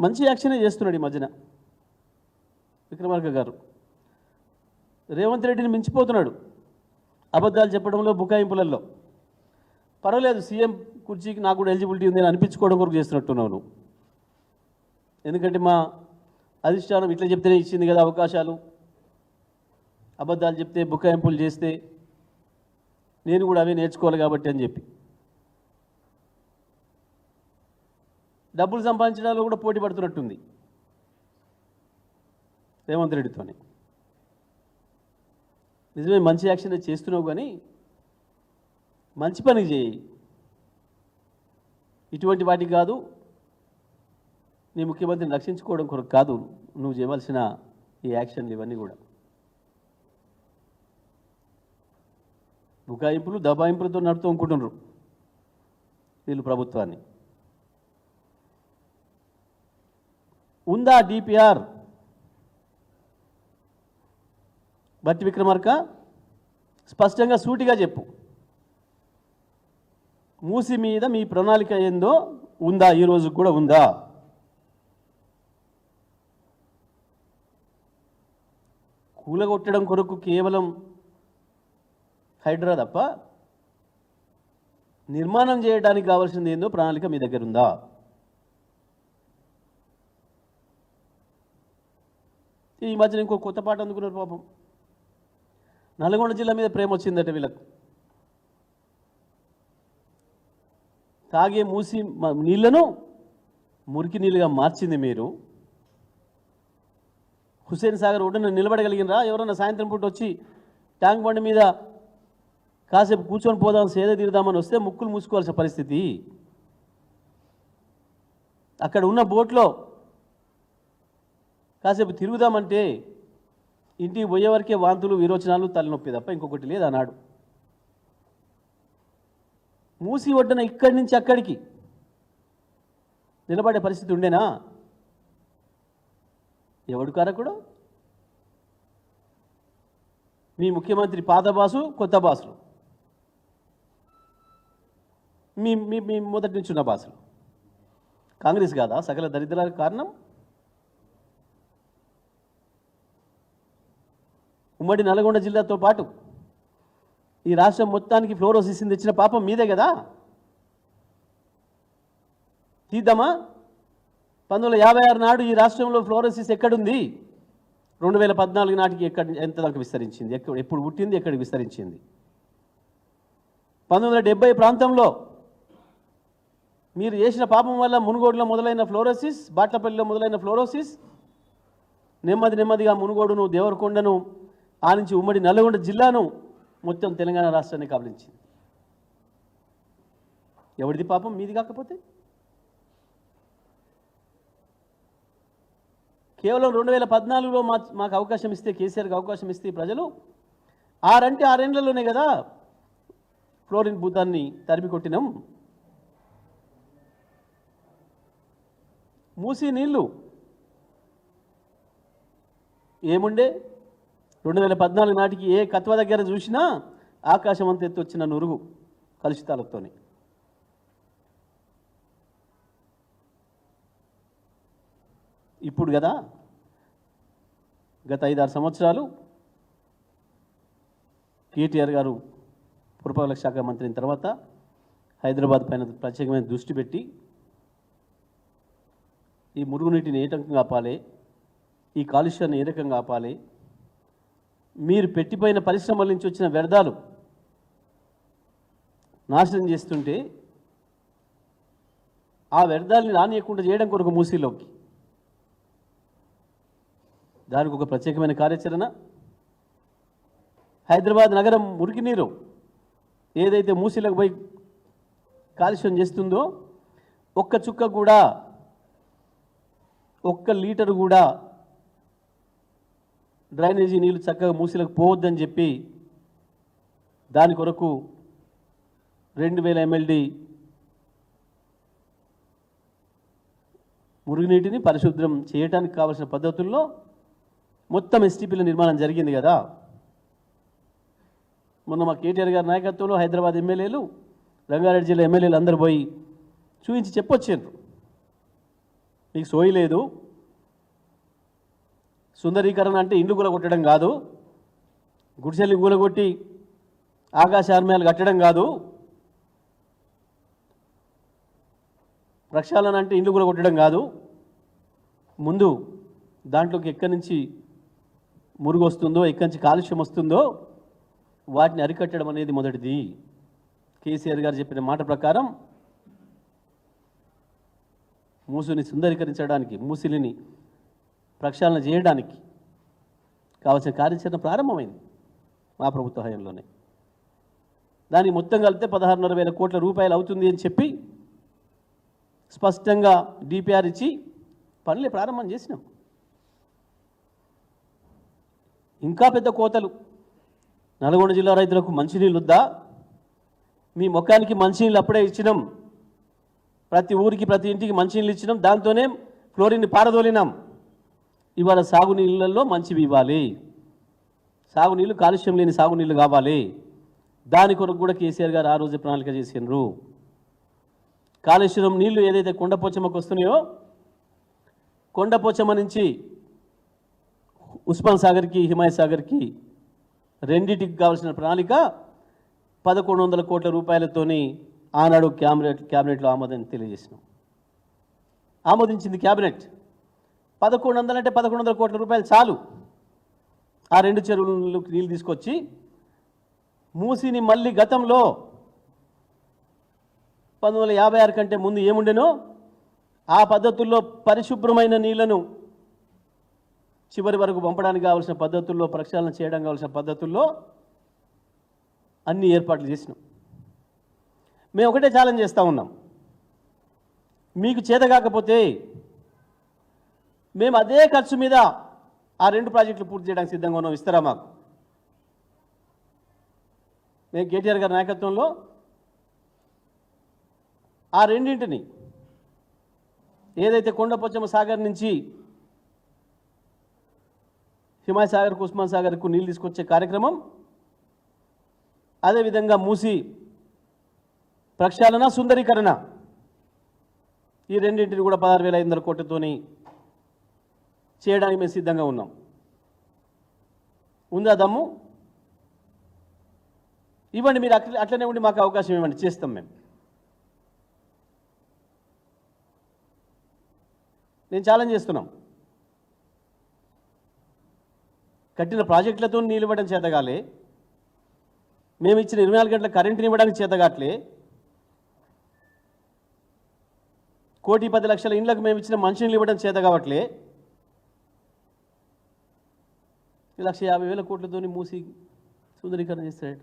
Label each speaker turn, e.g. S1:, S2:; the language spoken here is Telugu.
S1: మంచి యాక్షనే చేస్తున్నాడు ఈ మధ్యన విక్రమార్క గారు. రేవంత్ రెడ్డిని మించిపోతున్నాడు అబద్ధాలు చెప్పడంలో, బుకాయింపులలో. పర్వాలేదు, సీఎం కుర్చీకి నాకు కూడా ఎలిజిబిలిటీ ఉంది అని అనిపించుకోవడం కొరకు చేస్తున్నట్టున్నావు నువ్వు. ఎందుకంటే మా అధిష్టానం ఇట్లా చెప్తేనే ఇచ్చింది కదా అవకాశాలు, అబద్ధాలు చెప్తే బుకాయింపులు చేస్తే నేను కూడా అవే నేర్చుకోవాలి కాబట్టి అని చెప్పి డబ్బులు సంపాదించడంలో కూడా పోటీ పడుతున్నట్టుంది రేవంత్ రెడ్డితోని. నిజమే, మంచి యాక్షన్ చేస్తున్నావు, కానీ మంచి పని చేయి, ఇటువంటి వాటికి కాదు. నీ ముఖ్యమంత్రిని రక్షించుకోవడం కొరకు కాదు నువ్వు చేయవలసిన ఈ యాక్షన్లు ఇవన్నీ కూడా. బుకాయింపులు దబాయింపులతో నడుపుతూ అనుకుంటున్నారు వీళ్ళు ప్రభుత్వాన్ని. ఉందా డిపిఆర్? బట్టి విక్రమార్క స్పష్టంగా సూటిగా చెప్పు. మూసి మీద మీ ప్రణాళిక ఏందో ఉందా? ఈ రోజు కూడా ఉందా? కూలగొట్టడం కొరకు కేవలం హైడ్రా తప్ప నిర్మాణం చేయడానికి కావాల్సింది ఏందో ప్రణాళిక మీ దగ్గర ఉందా? ఈ మధ్యన ఇంకో కొత్త పాట అందుకున్నారు పాపం. నల్గొండ జిల్లా మీద ప్రేమ వచ్చిందట వీళ్ళకు. తాగే మూసి నీళ్లను మురికి నీళ్ళుగా మార్చింది మీరు. హుస్సేన్ సాగర్ ఒడ్డున నిలబడగలిగినరా? ఎవరన్నా సాయంత్రం పూట వచ్చి ట్యాంక్ బండి మీద కాసేపు కూర్చొని పోదాం, సేద తీరుదామని వస్తే ముక్కులు మూసుకోవాల్సిన పరిస్థితి. అక్కడ ఉన్న బోట్లో కాసేపు తిరుగుదామంటే ఇంటికి పోయేవరకే వాంతులు, విరోచనాలు, తలనొప్పి తప్ప ఇంకొకటి లేదు అన్నాడు. మూసి ఒడ్డున ఇక్కడి నుంచి అక్కడికి నిలబడే పరిస్థితి ఉండేనా? ఎవడు కారకుడు? మీ ముఖ్యమంత్రి పాత బాసు, కొత్త బాసులు, మీ మీ మీ మొదటి నుంచి ఉన్న బాసులు. కాంగ్రెస్ కాదా సకల దరిద్రాలకు కారణం? ఉమ్మడి నల్గొండ జిల్లాతో పాటు ఈ రాష్ట్రం మొత్తానికి ఫ్లోరోసిస్ తెచ్చిన పాపం మీదే కదా. తీద్దామా? 1956 నాడు ఈ రాష్ట్రంలో ఫ్లోరోసిస్ ఎక్కడుంది? 2014 నాటికి ఎంత దాకా విస్తరించింది? ఎప్పుడు పుట్టింది, ఎక్కడికి విస్తరించింది? 1970 ప్రాంతంలో మీరు చేసిన పాపం వల్ల మునుగోడులో మొదలైన ఫ్లోరోసిస్, బాట్లపల్లిలో మొదలైన ఫ్లోరోసిస్ నెమ్మదిగా మునుగోడును, దేవరకొండను, ఆ నుంచి ఉమ్మడి నల్గొండ జిల్లాను, మొత్తం తెలంగాణ రాష్ట్రాన్ని కబలించింది. ఎవరిది పాపం? మీది కాకపోతే? కేవలం 2014లో మాకు అవకాశం ఇస్తే, కేసీఆర్కి అవకాశం ఇస్తే ప్రజలు 6 ఏళ్లలోనే కదా ఫ్లోరిన్ భూతాన్ని తరిమి కొట్టినాం. మూసి నీళ్ళు ఏముండే? 2014 నాటికి ఏ కత్వ దగ్గర చూసినా ఆకాశం అంత ఎత్తు వచ్చిన నురుగు కలుషితాలతోనే. ఇప్పుడు కదా గత 5-6 సంవత్సరాలు కేటీఆర్ గారు పురపాలక శాఖ మంత్రి అయిన తర్వాత హైదరాబాద్ పైన ప్రత్యేకమైన దృష్టి పెట్టి ఈ మురుగునీటిని ఏ రకంగా ఆపాలి, ఈ కాలుష్యాన్ని ఏ రకంగా ఆపాలి, మీరు పెట్టిపోయిన పరిశ్రమల నుంచి వచ్చిన వ్యర్థాలు నాశనం చేస్తుంటే ఆ వ్యర్థాలని రానియకుండా చేయడం కొరకు మూసీలోకి దానికి ఒక ప్రత్యేకమైన కార్యాచరణ. హైదరాబాద్ నగరం మురికి నీరు ఏదైతే మూసీలకు పోయి కాలుష్యం చేస్తుందో ఒక్క చుక్క కూడా, ఒక్క లీటరు కూడా డ్రైనేజీ నీళ్ళు చక్కగా మూసీలకు పోవద్దని చెప్పి దాని కొరకు 2000 MLD మురుగునీటిని పరిశుభ్రం చేయడానికి కావాల్సిన పద్ధతుల్లో మొత్తం ఎస్టీపీల నిర్మాణం జరిగింది కదా. మొన్న మా కేటీఆర్ గారి నాయకత్వంలో హైదరాబాద్ ఎమ్మెల్యేలు, రంగారెడ్డి జిల్లా ఎమ్మెల్యేలు అందరూ పోయి చూపించి చెప్పొచ్చారు. మీకు సోయి లేదు. సుందరీకరణ అంటే ఇండ్లు కూలగొట్టడం కాదు, గుడిసెల్ని కూలగొట్టి ఆకాశార్మ్యాలు కట్టడం కాదు, ప్రక్షాళన అంటే ఇండ్లు కూలగొట్టడం కాదు. ముందు దాంట్లోకి ఎక్కడి నుంచి మురుగు వస్తుందో, ఎక్కడి నుంచి కాలుష్యం వస్తుందో వాటిని అరికట్టడం అనేది మొదటిది. కేసీఆర్ గారు చెప్పిన మాట ప్రకారం మూసిని సుందరీకరించడానికి, మూసిలిని ప్రక్షాళన చేయడానికి కావాల్సిన కార్యాచరణ ప్రారంభమైంది మా ప్రభుత్వ హయాంలోనే. దానికి మొత్తం కలిపితే 16,500 కోట్ల రూపాయలు అవుతుంది అని చెప్పి స్పష్టంగా డిపిఆర్ ఇచ్చి పనులే ప్రారంభం చేసినాం. ఇంకా పెద్ద కోతలు. నల్గొండ జిల్లా రైతులకు మంచినీళ్ళు వద్దా? మీ ముఖానికి మంచినీళ్ళు అప్పుడే ఇచ్చినాం. ప్రతి ఊరికి, ప్రతి ఇంటికి మంచినీళ్ళు ఇచ్చినాం. దాంతోనే క్లోరిన్ పారదోలినాం. ఇవాళ సాగునీళ్ళల్లో మంచివి ఇవ్వాలి. సాగునీళ్ళు కాలుష్యం లేని సాగునీళ్ళు కావాలి. దాని కొరకు కూడా కేసీఆర్ గారు ఆ రోజు ప్రణాళిక చేసినారు. కాళేశ్వరం నీళ్లు ఏదైతే కొండపోచమ్మకు వస్తున్నాయో, కొండపోచమ్మ నుంచి ఉస్మాన్ సాగర్కి, హిమాయత్ సాగర్కి రెండింటికి కావాల్సిన ప్రణాళిక 1,100 కోట్ల రూపాయలతోని ఆనాడు క్యాబినెట్లో ఆమోదం తెలియజేసినాం. ఆమోదించింది క్యాబినెట్. 1,100 అంటే 1,100 కోట్ల రూపాయలు చాలు. ఆ రెండు చెరువులకు నీళ్ళు తీసుకొచ్చి మూసిని మళ్ళీ గతంలో 1956 కంటే ముందు ఏముండెనో ఆ పద్ధతుల్లో పరిశుభ్రమైన నీళ్లను చివరి వరకు పంపడానికి కావాల్సిన పద్ధతుల్లో, ప్రక్షాళన చేయడం కావాల్సిన పద్ధతుల్లో అన్ని ఏర్పాట్లు చేసినాం. మేము ఒకటే ఛాలెంజ్ చేస్తూ ఉన్నాం, మీకు చేత కాకపోతే మేము అదే ఖర్చు మీద ఆ 2 ప్రాజెక్టులు పూర్తి చేయడానికి సిద్ధంగా ఉన్నాం. ఇస్తారా మాకు? మేము కేటీఆర్ గారి నాయకత్వంలో ఆ రెండింటిని, ఏదైతే కొండపోచమ్మ సాగర్ నుంచి హిమాయత్ సాగర్కు, ఉస్మాన్ సాగర్కు నీళ్ళు తీసుకొచ్చే కార్యక్రమం, అదేవిధంగా మూసి ప్రక్షాళన, సుందరీకరణ, ఈ రెండింటిని కూడా 16,500 కోట్లతోని చేయడానికి మేము సిద్ధంగా ఉన్నాం. ఉందా దమ్ము? ఇవ్వండి. మీరు అట్లనే ఉండి మాకు అవకాశం ఇవ్వండి, చేస్తాం. నేను ఛాలెంజ్ చేస్తున్నాం. కట్టిన ప్రాజెక్టులతో నీళ్ళు ఇవ్వడం చేతగాలే, మేము ఇచ్చిన 24 గంటల కరెంటుని ఇవ్వడానికి చేతగాట్లే, 1,10,00,000 ఇండ్లకు మేము ఇచ్చిన మంచినీళ్ళు ఇవ్వడం చేత కావట్లే, 1,50,000 కోట్లతోని మూసి సుందరీకరణ చేస్తాడు.